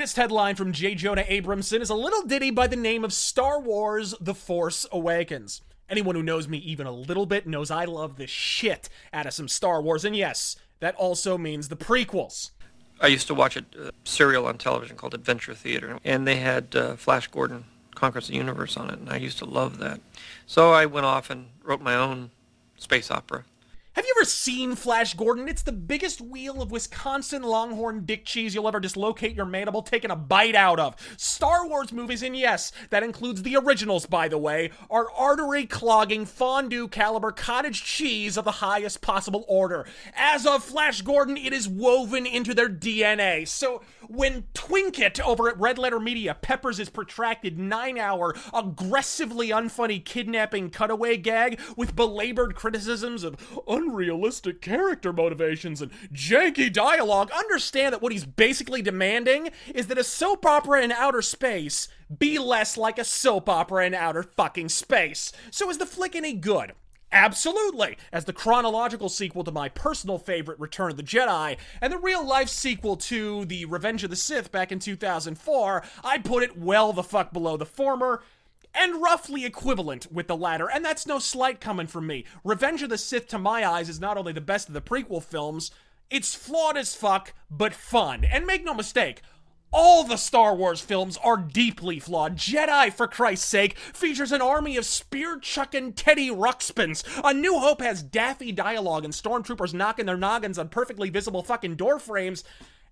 latest headline from J. Jonah Abramson is a little ditty by the name of Star Wars The Force Awakens. Anyone who knows me even a little bit knows I love the shit out of some Star Wars, and yes, that also means the prequels. I used to watch a serial on television called Adventure Theater, and they had Flash Gordon Conquers the Universe on it, and I used to love that. So I went off and wrote my own space opera. Have you ever seen Flash Gordon? It's the biggest wheel of Wisconsin Longhorn dick cheese you'll ever dislocate your mandible taking a bite out of. Star Wars movies, and yes, that includes the originals, by the way, are artery-clogging, fondue-caliber cottage cheese of the highest possible order. As of Flash Gordon, it is woven into their DNA. So when Twinkit over at Red Letter Media peppers his protracted 9-hour, aggressively unfunny kidnapping cutaway gag with belabored criticisms of unrealistic character motivations and janky dialogue, understand that what he's basically demanding is that a soap opera in outer space be less like a soap opera in outer fucking space. So is the flick any good? Absolutely. As the chronological sequel to my personal favorite, Return of the Jedi, and the real-life sequel to The Revenge of the Sith back in 2004, I'd put it well the fuck below the former, and roughly equivalent with the latter, and that's no slight coming from me. Revenge of the Sith, to my eyes, is not only the best of the prequel films, it's flawed as fuck, but fun. And make no mistake, all the Star Wars films are deeply flawed. Jedi, for Christ's sake, features an army of spear-chucking Teddy Ruxpins. A New Hope has daffy dialogue and stormtroopers knocking their noggins on perfectly visible fucking door frames.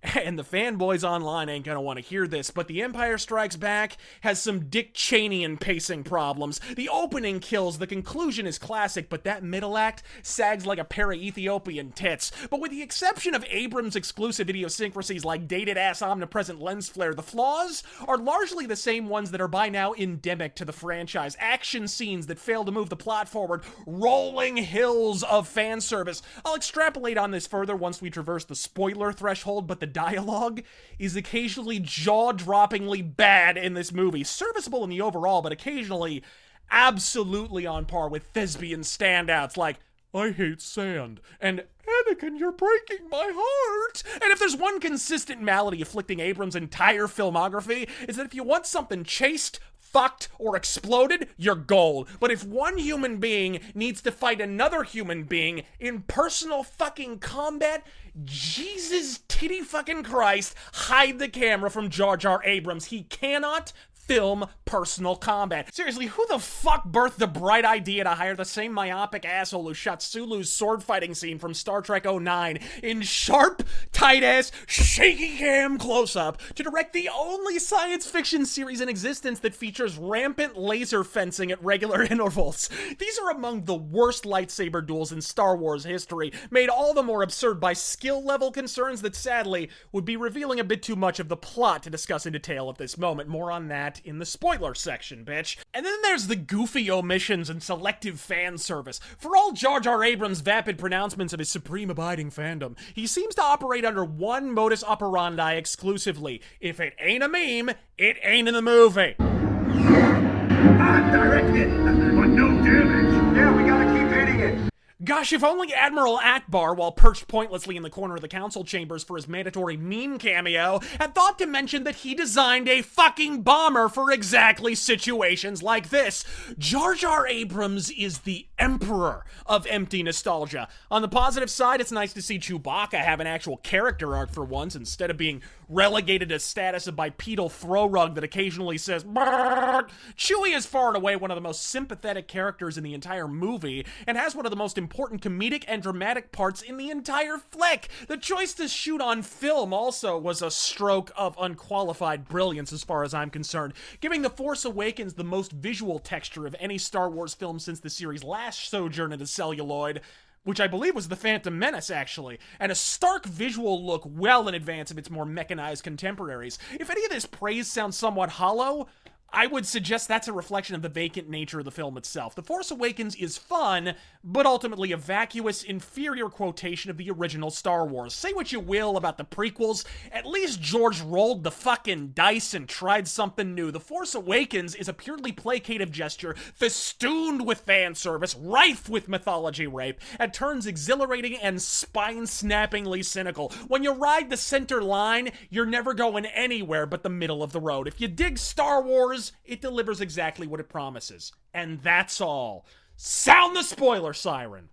And the fanboys online ain't gonna want to hear this, but The Empire Strikes Back has some Dick Cheneyan pacing problems. The opening kills, the conclusion is classic, but that middle act sags like a pair of Ethiopian tits. But with the exception of Abrams' exclusive idiosyncrasies like dated-ass omnipresent lens flare, the flaws are largely the same ones that are by now endemic to the franchise. Action scenes that fail to move the plot forward, rolling hills of fan service. I'll extrapolate on this further once we traverse the spoiler threshold, but the dialogue is occasionally jaw-droppingly bad in this movie. Serviceable in the overall, but occasionally absolutely on par with thespian standouts like, "I hate sand," and "Anakin, you're breaking my heart." And if there's one consistent malady afflicting Abrams' entire filmography, is that if you want something chaste, fucked, or exploded, you're gold. But if one human being needs to fight another human being in personal fucking combat, Jesus titty fucking Christ, hide the camera from Jar Jar Abrams. He cannot film personal combat. Seriously, who the fuck birthed the bright idea to hire the same myopic asshole who shot Sulu's sword fighting scene from Star Trek 09 in sharp, tight-ass, shaky cam close-up to direct the only science fiction series in existence that features rampant laser fencing at regular intervals? These are among the worst lightsaber duels in Star Wars history, made all the more absurd by skill-level concerns that sadly would be revealing a bit too much of the plot to discuss in detail at this moment. More on that in the spoiler section, bitch. And then there's the goofy omissions and selective fan service. For all Jar Jar Abrams' vapid pronouncements of his supreme abiding fandom, he seems to operate under one modus operandi exclusively. If it ain't a meme, it ain't in the movie. I directed, but no damage. Yeah, we gotta keep hitting it. Gosh, if only Admiral Akbar, while perched pointlessly in the corner of the council chambers for his mandatory meme cameo, had thought to mention that he designed a fucking bomber for exactly situations like this. Jar Jar Abrams is the emperor of empty nostalgia. On the positive side, it's nice to see Chewbacca have an actual character arc for once, instead of being relegated to status of bipedal throw rug that occasionally says "Brrr." Chewie is far and away one of the most sympathetic characters in the entire movie, and has one of the most important comedic and dramatic parts in the entire flick. The choice to shoot on film also was a stroke of unqualified brilliance as far as I'm concerned, giving The Force Awakens the most visual texture of any Star Wars film since the series' last sojourn into celluloid, which I believe was The Phantom Menace, actually, and a stark visual look well in advance of its more mechanized contemporaries. If any of this praise sounds somewhat hollow, I would suggest that's a reflection of the vacant nature of the film itself. The Force Awakens is fun, but ultimately a vacuous, inferior quotation of the original Star Wars. Say what you will about the prequels, at least George rolled the fucking dice and tried something new. The Force Awakens is a purely placative gesture, festooned with fan service, rife with mythology rape, at turns exhilarating and spine-snappingly cynical. When you ride the center line, you're never going anywhere but the middle of the road. If you dig Star Wars, it delivers exactly what it promises. And that's all. Sound the spoiler siren!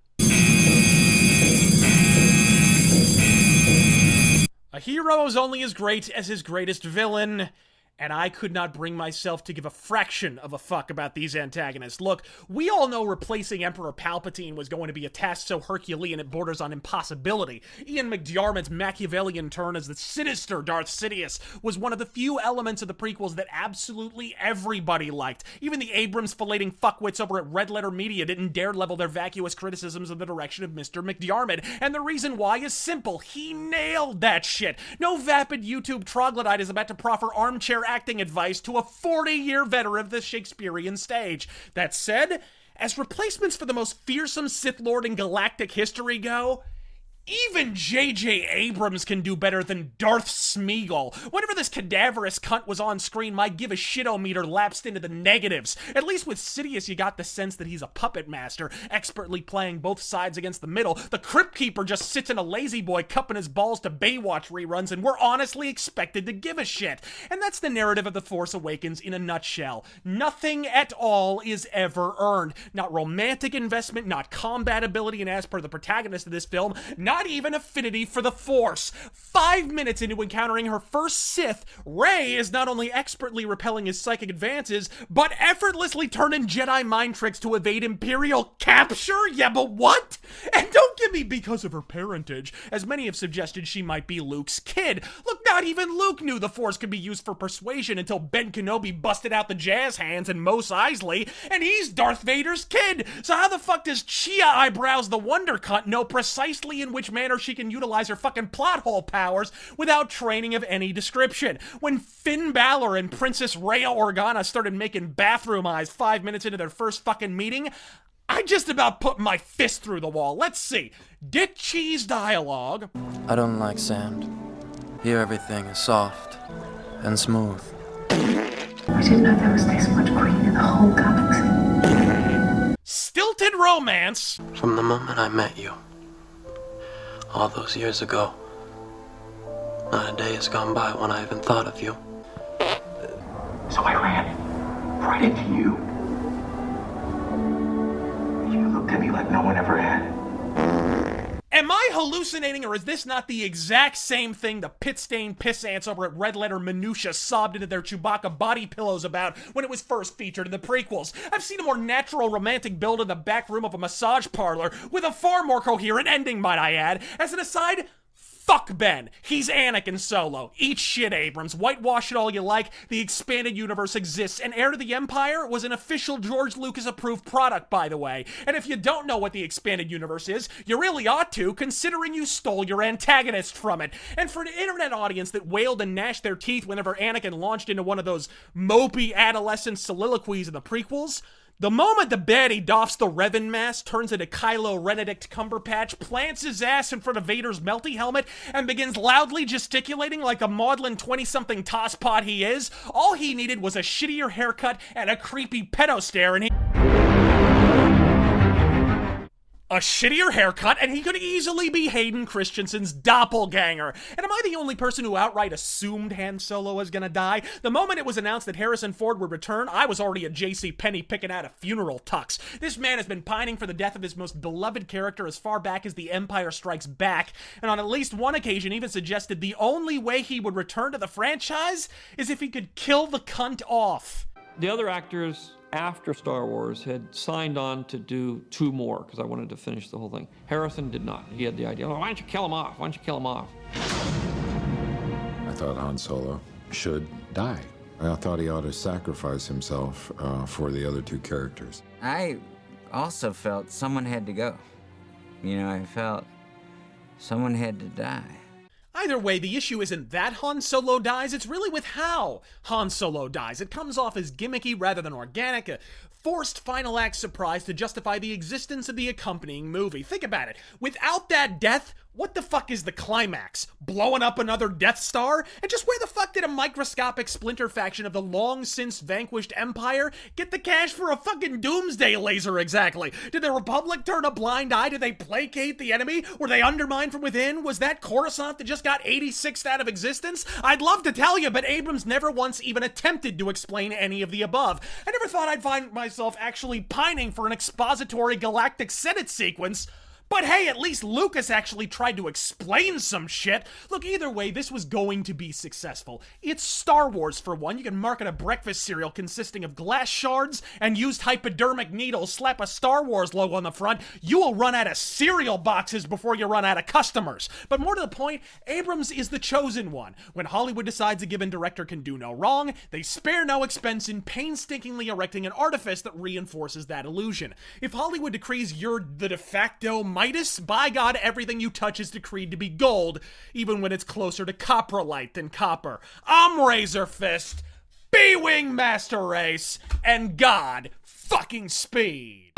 A hero is only as great as his greatest villain, and I could not bring myself to give a fraction of a fuck about these antagonists. Look, we all know replacing Emperor Palpatine was going to be a task so Herculean it borders on impossibility. Ian McDiarmid's Machiavellian turn as the sinister Darth Sidious was one of the few elements of the prequels that absolutely everybody liked. Even the Abrams filleting fuckwits over at Red Letter Media didn't dare level their vacuous criticisms in the direction of Mr. McDiarmid, and the reason why is simple. He nailed that shit. No vapid YouTube troglodyte is about to proffer armchair acting advice to a 40-year veteran of the Shakespearean stage. That said, as replacements for the most fearsome Sith Lord in galactic history go, even J.J. Abrams can do better than Darth Smeagol. Whenever this cadaverous cunt was on screen, my give-a-shit-o-meter lapsed into the negatives. At least with Sidious, you got the sense that he's a puppet master, expertly playing both sides against the middle. The Crypt Keeper just sits in a lazy boy cupping his balls to Baywatch reruns, and we're honestly expected to give a shit. And that's the narrative of The Force Awakens in a nutshell. Nothing at all is ever earned. Not romantic investment, not combat ability, and as per the protagonist of this film, not even affinity for the Force. 5 minutes into encountering her first Sith, Rey is not only expertly repelling his psychic advances, but effortlessly turning Jedi mind tricks to evade Imperial capture? Yeah, but what? And don't give me because of her parentage, as many have suggested she might be Luke's kid. Look, not even Luke knew the Force could be used for persuasion until Ben Kenobi busted out the jazz hands and Mos Eisley, and he's Darth Vader's kid. So how the fuck does Chia Eyebrows the Wonder Cunt know precisely in which manner she can utilize her fucking plot hole powers without training of any description? When Finn Balor and Princess Rhea Organa started making bathroom eyes 5 minutes into their first fucking meeting, I just about put my fist through the wall. Let's see. Dick Cheese dialogue. I don't like sand. Here everything is soft and smooth. I didn't know there was this much green in the whole galaxy. Stilted romance. From the moment I met you, all those years ago, not a day has gone by when I haven't thought of you. So I ran right into you. You looked at me like no one ever had. Am I hallucinating, or is this not the exact same thing the pit-stained piss ants over at Red Letter Minutia sobbed into their Chewbacca body pillows about when it was first featured in the prequels? I've seen a more natural romantic build in the back room of a massage parlor, with a far more coherent ending, might I add. As an aside, fuck Ben. He's Anakin Solo. Eat shit, Abrams. Whitewash it all you like. The expanded universe exists, and Heir to the Empire was an official George Lucas-approved product, by the way. And if you don't know what the expanded universe is, you really ought to, considering you stole your antagonist from it. And for an internet audience that wailed and gnashed their teeth whenever Anakin launched into one of those mopey adolescent soliloquies in the prequels, the moment the baddie doffs the Revan mask, turns into Kylo Renedict Cumberpatch, plants his ass in front of Vader's melty helmet, and begins loudly gesticulating like a maudlin 20-something tosspot he is, all he needed was a shittier haircut and a creepy pedo stare, and he... A shittier haircut, and he could easily be Hayden Christensen's doppelganger. And am I the only person who outright assumed Han Solo was gonna die? The moment it was announced that Harrison Ford would return, I was already at JCPenney picking out a funeral tux. This man has been pining for the death of his most beloved character as far back as The Empire Strikes Back, and on at least one occasion even suggested the only way he would return to the franchise is if he could kill the cunt off. The other actors after Star Wars had signed on to do 2 more because I wanted to finish the whole thing. Harrison did not. He had the idea, oh, why don't you kill him off? Why don't you kill him off? I thought Han Solo should die. I thought he ought to sacrifice himself for the other 2 characters. I also felt someone had to go. You know, I felt someone had to die. I Either way, the issue isn't that Han Solo dies, it's really with how Han Solo dies. It comes off as gimmicky rather than organic, a forced final act surprise to justify the existence of the accompanying movie. Think about it. Without that death, what the fuck is the climax? Blowing up another Death Star? And just where the fuck did a microscopic splinter faction of the long since vanquished Empire get the cash for a fucking doomsday laser exactly? Did the Republic turn a blind eye? Did they placate the enemy? Were they undermined from within? Was that Coruscant that just got 86th out of existence? I'd love to tell you, but Abrams never once even attempted to explain any of the above. I never thought I'd find myself actually pining for an expository galactic Senate sequence. But hey, at least Lucas actually tried to explain some shit. Look, either way, this was going to be successful. It's Star Wars, for one. You can market a breakfast cereal consisting of glass shards and used hypodermic needles, slap a Star Wars logo on the front. You will run out of cereal boxes before you run out of customers. But more to the point, Abrams is the chosen one. When Hollywood decides a given director can do no wrong, they spare no expense in painstakingly erecting an artifice that reinforces that illusion. If Hollywood decrees you're the de facto Midas, by God, everything you touch is decreed to be gold, even when it's closer to coprolite than copper. I'm Razor Fist, B-Wing Master Race, and God fucking Speed.